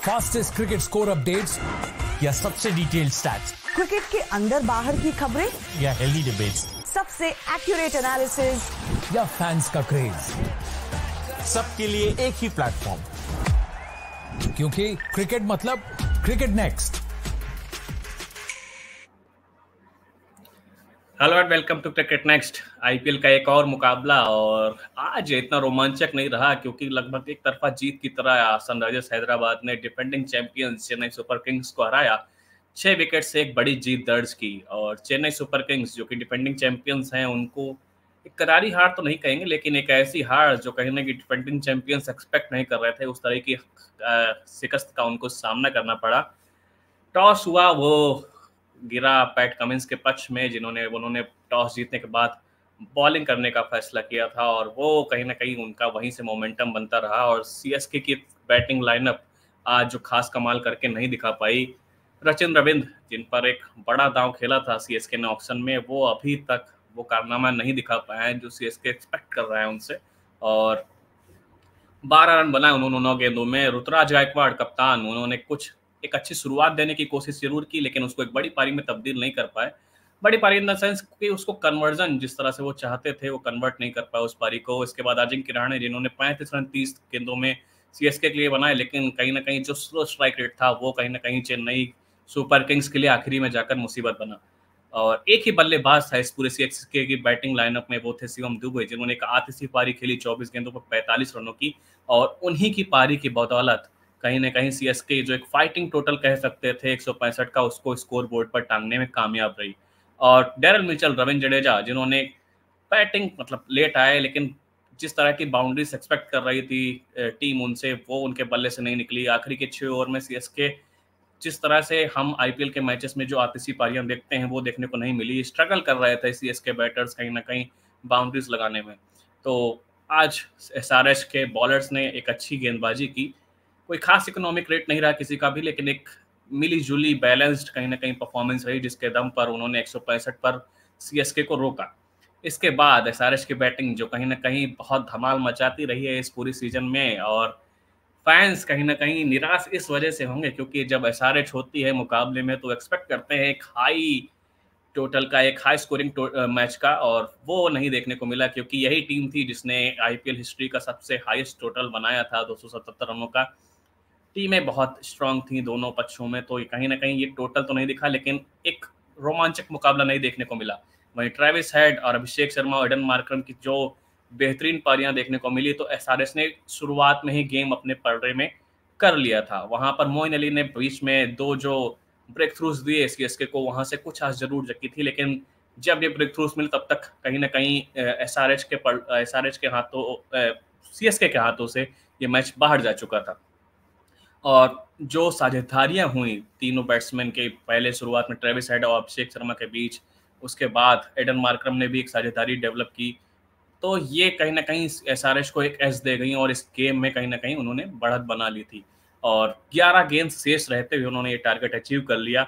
Fastest cricket score updates या सबसे detailed stats, cricket के अंदर बाहर की खबरें या हेल्दी डिबेट्स, सबसे एक्यूरेट एनालिसिस या फैंस का क्रेज, सबके लिए एक ही प्लेटफॉर्म, क्योंकि क्रिकेट मतलब cricket next. Hello and welcome to cricket next. IPL का एक और मुकाबला, और आज इतना रोमांचक नहीं रहा क्योंकि लगभग एक तरफा जीत की तरह सनराइजर्स हैदराबाद ने defending champions Chennai super Kings को हराया। 6 विकेट से एक बड़ी जीत दर्ज की, और चेन्नई सुपर किंग्स जो कि डिफेंडिंग चैंपियंस हैं उनको एक करारी हार तो नहीं कहेंगे, लेकिन एक ऐसी हार जो कहीं ना कहीं डिफेंडिंग चैंपियंस एक्सपेक्ट नहीं कर रहे थे, उस तरह की शिकस्त का उनको सामना करना पड़ा। टॉस हुआ, वो गिरा पैट कमिंस के पक्ष में, उन्होंने टॉस जीतने के बाद बॉलिंग करने का फैसला किया था, और वो कहीं ना कहीं उनका वहीं से मोमेंटम बनता रहा। और सीएसके की बैटिंग लाइनअप आज जो खास कमाल करके नहीं दिखा पाई। सचिन रविंद्र, जिन पर एक बड़ा दांव खेला था सीएसके ने ऑक्शन में, वो अभी तक वो कारनामा नहीं दिखा पाए हैं जो सीएसके एक्सपेक्ट कर रहा है उनसे। और 12 रन बनाए उन्होंने 9 गेंदों में। ऋतुराज गायकवाड़ कप्तान, उन्होंने कुछ एक अच्छी शुरुआत देने की कोशिश जरूर की, लेकिन उसको एक बड़ी पारी में तब्दील नहीं कर पाए। बड़ी पारी इन द सेंस कि उसको कन्वर्जन जिस तरह से वो चाहते थे वो कन्वर्ट नहीं कर पाए उस पारी को। इसके बाद अजिंक्य रहाणे, जिन्होंने 35 रन 30 गेंदों में सीएसके के लिए बनाए, लेकिन कहीं ना कहीं जो स्लो स्ट्राइक रेट था वो कहीं ना कहीं चेन्नई सुपर किंग्स के लिए आखिरी में जाकर मुसीबत बना। और एक ही बल्लेबाज था इस पूरे सीएसके की बैटिंग लाइनअप में, वो थे शिवम दुबे, जिन्होंने एक आतिशी पारी खेली 24 गेंदों पर 45 रनों की, और उन्हीं की पारी की बदौलत कहीं ना कहीं सीएसके जो एक फाइटिंग टोटल कह सकते थे 165 का, उसको स्कोर बोर्ड पर टांगने में कामयाब रही। और डेरल मिचेल, रविंद्र जडेजा, जिन्होंने बैटिंग मतलब लेट आए, लेकिन जिस तरह की बाउंड्रीज एक्सपेक्ट कर रही थी टीम उनसे, वो उनके बल्ले से नहीं निकली। आखिरी के 6 ओवर में सीएसके जिस तरह से हम आईपीएल के मैचेस में जो आतिशी पारियां देखते हैं वो देखने को नहीं मिली। स्ट्रगल कर रहे थे सीएसके बैटर्स कहीं ना कहीं बाउंड्रीज लगाने में। तो आज एसआरएच के बॉलर्स ने एक अच्छी गेंदबाजी की, कोई खास इकोनॉमिक रेट नहीं रहा किसी का भी, लेकिन एक मिली जुली बैलेंस्ड कहीं ना कहीं परफॉर्मेंस रही, जिसके दम पर उन्होंने 165 पर सीएसके को रोका। इसके बाद एसआरएच की बैटिंग जो कहीं ना कहीं बहुत धमाल मचाती रही है इस पूरी सीजन में, और फैंस कहीं ना कहीं निराश इस वजह से होंगे क्योंकि जब एसआरएच होती है मुकाबले में तो एक्सपेक्ट करते हैं एक हाई टोटल का, एक हाई स्कोरिंग मैच का, और वो नहीं देखने को मिला क्योंकि यही टीम थी जिसने आईपीएल हिस्ट्री का सबसे हाईएस्ट टोटल बनाया था 277 रनों का। टीमें बहुत स्ट्रांग थी दोनों पक्षों में, तो कहीं ना कहीं ये टोटल तो नहीं दिखा, लेकिन एक रोमांचक मुकाबला नहीं देखने को मिला। वहीं ट्रेविस हेड और अभिषेक शर्मा और एडन मार्करम की जो बेहतरीन पारियां देखने को मिली, तो एसआरएच ने शुरुआत में ही गेम अपने पलड़े में कर लिया था। वहां पर मोइन अली ने बीच में 2 जो ब्रेक थ्रूज दिए सीएसके को, वहां से कुछ आस जरूर जगी थी, लेकिन जब ये ब्रेक थ्रूज मिले तब तक कहीं ना कहीं एसआरएच के हाथों सीएसके के हाथों से ये मैच बाहर जा चुका था। और जो साझेदारियां हुई तीनों बैट्समैन के, पहले शुरुआत में ट्रेविस हेड और अभिषेक शर्मा के बीच, उसके बाद एडन मार्करम ने भी एक साझेदारी डेवलप की, तो ये कहीं ना कहीं एसआरएच को एक एज दे गई, और इस गेम में कहीं ना कहीं उन्होंने बढ़त बना ली थी। और 11 गेंद शेष रहते हुए उन्होंने ये टारगेट अचीव कर लिया,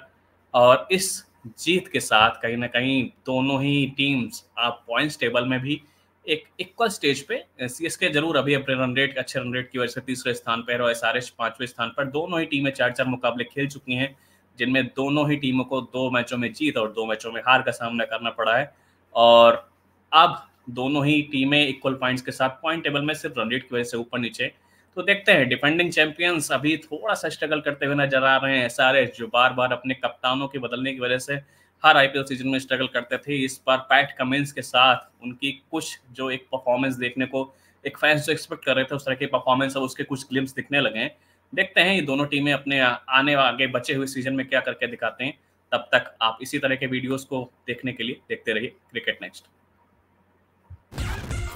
और इस जीत के साथ कहीं ना कहीं दोनों ही टीम्स आप पॉइंट्स टेबल में भी एक इक्वल स्टेज पे, सीएसके जरूर अभी अपने अच्छे रन रेट की वजह से तीसरे स्थान पर है, और एसआरएच 5वें स्थान पर। दोनों ही टीमें 4-4 मुकाबले खेल चुकी हैं, जिनमें दोनों ही टीमों को 2 मैचों में जीत और 2 मैचों में हार का सामना करना पड़ा है। और अब दोनों ही टीमें इक्वल पॉइंट्स के साथ पॉइंट टेबल में सिर्फ रन रेट की वजह से ऊपर नीचे। तो देखते हैं, डिफेंडिंग चैंपियंस अभी थोड़ा सा स्ट्रगल करते हुए नजर आ रहे हैं। एसआरएच जो बार बार अपने कप्तानों के बदलने की वजह से हर आईपीएल सीजन में स्ट्रगल करते थे, इस बार पैट कमिंस के साथ उनकी कुछ जो एक परफॉर्मेंस देखने को एक फैंस जो एक्सपेक्ट कर रहे थे उस तरह की परफॉर्मेंस, अब उसके कुछ ग्लिम्स दिखने लगे हैं। देखते हैं ये दोनों टीमें अपने आगे बचे हुए सीजन में क्या करके दिखाते हैं। तब तक आप इसी तरह के वीडियोस को देखने के लिए देखते रहिए cricket next.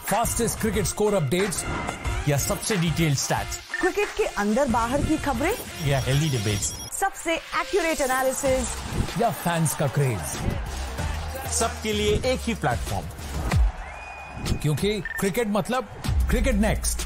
Fastest cricket score updates या सबसे डिटेल्ड स्टैट्स, क्रिकेट के अंदर बाहर की खबरें या हेल्दी डिबेट्स, सबसे एक्यूरेट एनालिसिस या फैंस का क्रेज, सबके लिए एक ही प्लेटफॉर्म, क्योंकि क्रिकेट मतलब क्रिकेट नेक्स्ट।